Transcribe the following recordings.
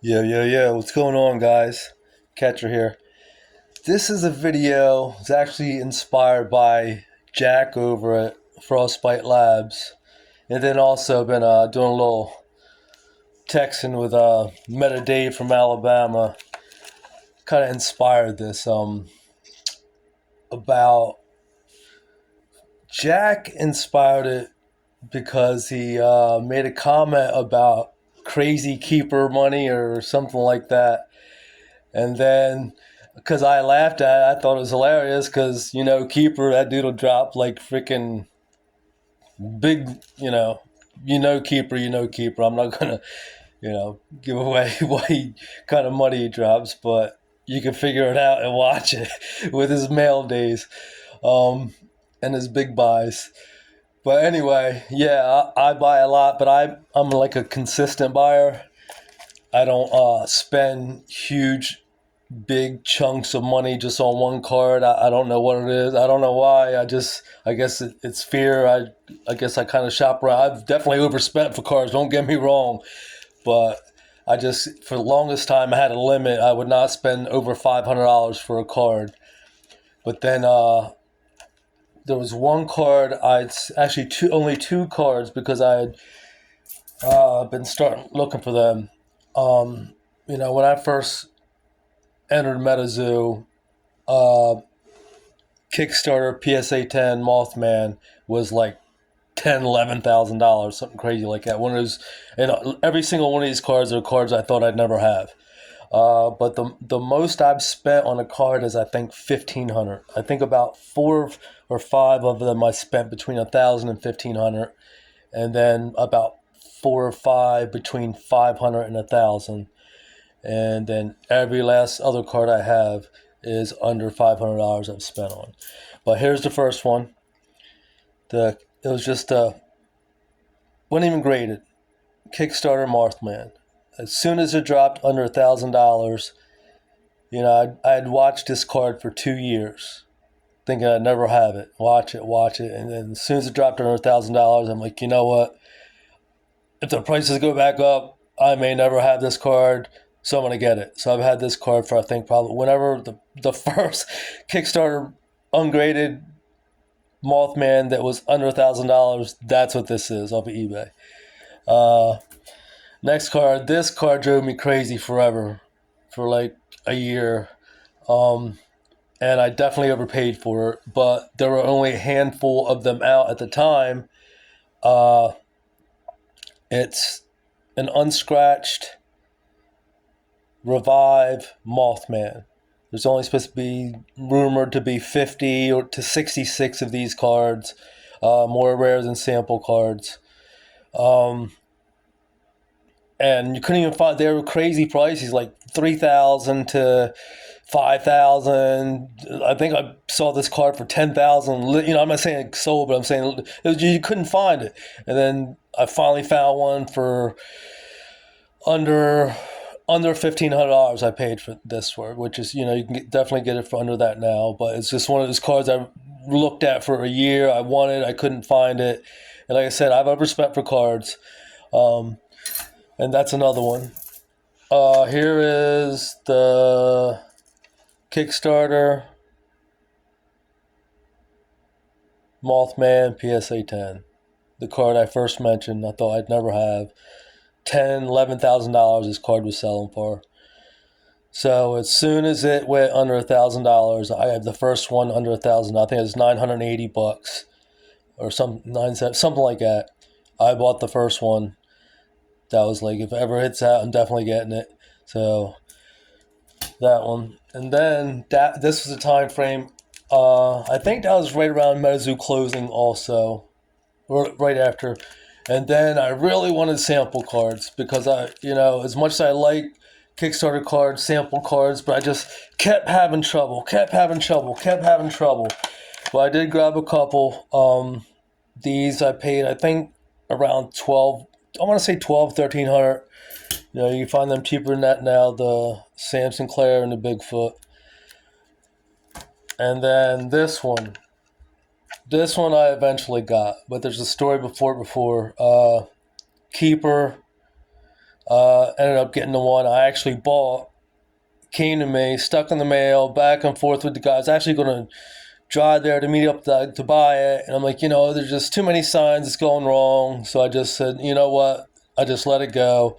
Yo, what's going on, guys? Catcher here. This is a video. It's actually inspired by Jack over at Frostbite Labs, and then also been doing a little texting with Meta Dave from Alabama. Kind of inspired this about Jack inspired it because he made a comment about crazy keeper money or something like that. And then, because I laughed at it, I thought it was hilarious because, Keeper, that dude will drop like freaking big, Keeper, Keeper. I'm not going to, give away what kind of money he drops, but you can figure it out and watch it with his mail days and his big buys. But anyway, yeah, I buy a lot, but I'm like a consistent buyer. I don't spend huge, big chunks of money just on one card. I don't know what it is. I don't know why. I guess it's fear. I guess I kind of shop around. I've definitely overspent for cards. Don't get me wrong, but for the longest time, I had a limit. I would not spend over $500 for a card. But then there was one card. Actually only two cards because I had been starting looking for them. When I first entered MetaZoo, Kickstarter PSA 10 Mothman was like $10,000, $11,000, something crazy like that. One of those, every single one of these cards are cards I thought I'd never have. But the most I've spent on a card is I think 1,500. I think about 4 or 5 of them I spent between 1,000 and 1,500, and then about 4 or 5 between 500 and 1,000, and then every last other card I have is under $500 I've spent on. But here's the first one. It was just wasn't even graded. Kickstarter Mothman. As soon as it dropped under $1,000, I had watched this card for 2 years, thinking I'd never have it. Watch it, and then as soon as it dropped under $1,000, I'm like, you know what? If the prices go back up, I may never have this card, so I'm gonna get it. So I've had this card for I think probably whenever the first Kickstarter ungraded Mothman that was under $1,000. That's what this is off of eBay. Next card. This card drove me crazy forever, for like a year, and I definitely overpaid for it. But there were only a handful of them out at the time. It's an unscratched Revive Mothman. There's only supposed to be rumored to be 50 or to 66 of these cards, more rare than sample cards. And you couldn't even find, they were crazy prices, like 3,000 to 5,000. I think I saw this card for 10,000. I'm not saying it sold, but I'm saying you couldn't find it. And then I finally found one for under $1,500. I paid for this for, which is, you can definitely get it for under that now. But it's just one of those cards I looked at for a year. I wanted, I couldn't find it, and like I said, I've overspent for cards. And that's another one. Here is the Kickstarter Mothman PSA 10. The card I first mentioned, I thought I'd never have. $11,000 this card was selling for. So as soon as it went under $1,000, I had the first one under $1,000. I think it was $980 or something like that. I bought the first one. That was like, if it ever hits out, I'm definitely getting it. So that one, and then this was a time frame. I think that was right around MetaZoo closing, also, or right after. And then I really wanted sample cards because as much as I like Kickstarter cards, sample cards, but I just kept having trouble. But I did grab a couple. These I paid, I think, around 12. I want to say 12, 1,300. You can find them cheaper than that now. The Sam Sinclair and the Bigfoot. And then this one. This one I eventually got, but there's a story before. Keeper. Ended up getting the one I actually bought. Came to me, stuck in the mail, back and forth with the guy. I was actually going to drive there to meet up to buy it. And I'm like, there's just too many signs it's going wrong. So I just said, you know what? I just let it go.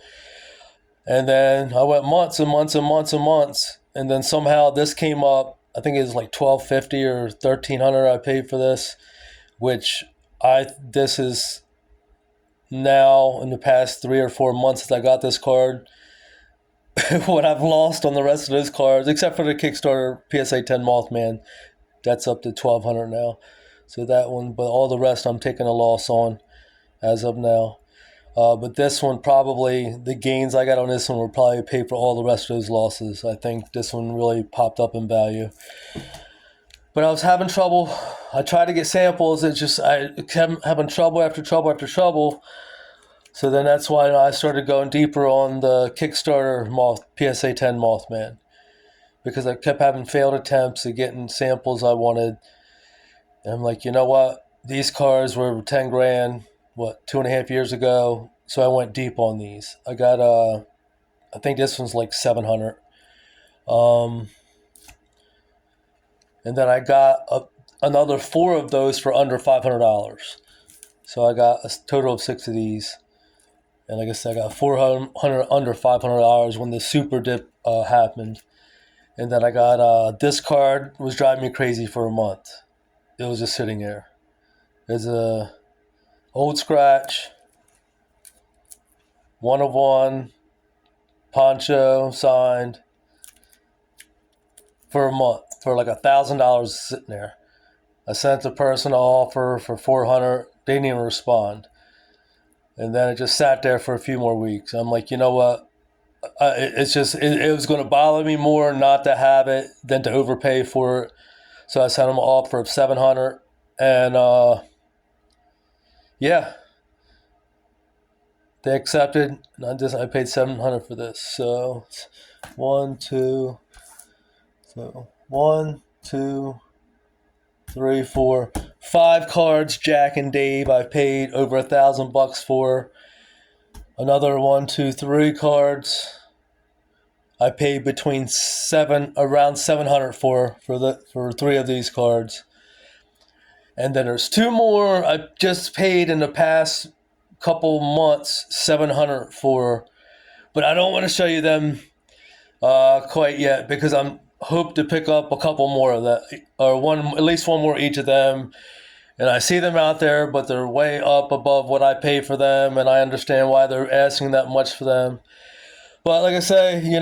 And then I went months and months and months and months. And then somehow this came up. I think it was like $1,250 or $1,300 I paid for this, which this is now in the past 3 or 4 months since I got this card. What I've lost on the rest of those cards, except for the Kickstarter PSA 10 Mothman, that's up to $1,200 now. So that one, but all the rest I'm taking a loss on as of now. But this one, probably the gains I got on this one will probably pay for all the rest of those losses. I think this one really popped up in value. But I was having trouble. I tried to get samples. I kept having trouble after trouble after trouble. So then that's why I started going deeper on the Kickstarter PSA 10 Mothman. Because I kept having failed attempts at getting samples I wanted. And I'm like, you know what? These cards were 10 grand, 2.5 years ago. So I went deep on these. I got, I think this one's like 700. And then I got another 4 of those for under $500. So I got a total of 6 of these. And like I said, I got 400 under $500 when the super dip happened. And then I got this card was driving me crazy for a month. It was just sitting there. There's a old scratch, 1 of 1, poncho signed for a month for like $1,000 sitting there. I sent the person an offer for $400. They didn't even respond. And then it just sat there for a few more weeks. I'm like, you know what? It was going to bother me more not to have it than to overpay for it. So I sent them an offer of $700, and yeah, they accepted. And I paid $700 for this. So it's 1, 2, 3, 4, 5 cards. Jack and Dave, I paid over $1,000 for. Another 1, 2, 3 cards. I paid around $700 for 3 of these cards. And then there's 2 more I just paid in the past couple months $700 for, but I don't want to show you them quite yet because I'm hope to pick up a couple more of that, or at least one more each of them. And I see them out there, but they're way up above what I pay for them, and I understand why they're asking that much for them. But like I say, you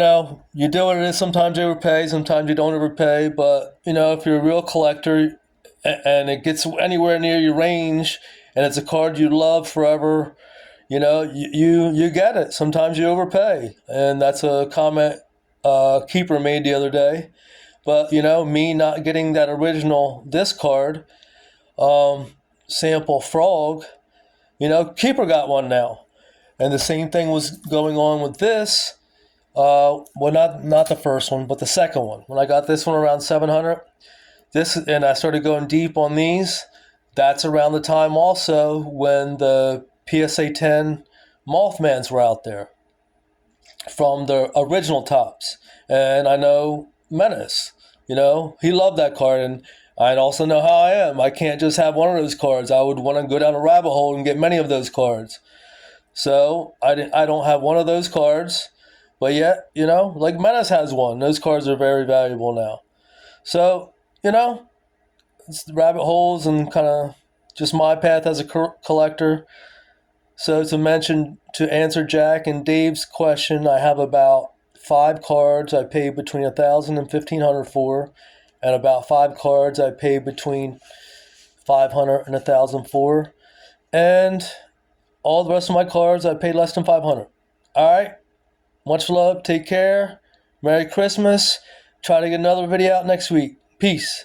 do what it is. Sometimes you overpay, sometimes you don't overpay. But, if you're a real collector and it gets anywhere near your range and it's a card you love forever, you get it. Sametimes you overpay. And that's a comment Keeper made the other day. But, me not getting that original disc card, sample frog, Keeper got one now. And the same thing was going on with this. Not the first one, but the second one. When I got this one around $700, and I started going deep on these. That's around the time also when the PSA 10 Mothmans were out there from the original tops. And I know Menace, he loved that card, and I also know how I am. I can't just have one of those cards. I would want to go down a rabbit hole and get many of those cards. So I don't have one of those cards, but yet, like Menace has one. Those cards are very valuable now. So, it's the rabbit holes and kind of just my path as a collector. So to answer Jack and Dave's question, I have about 5 cards I paid between $1,000 and $1,500 for, and about 5 cards I paid between $500 and $1,000 for, and all the rest of my cards I paid less than $500. All right. Much love. Take care. Merry Christmas. Try to get another video out next week. Peace.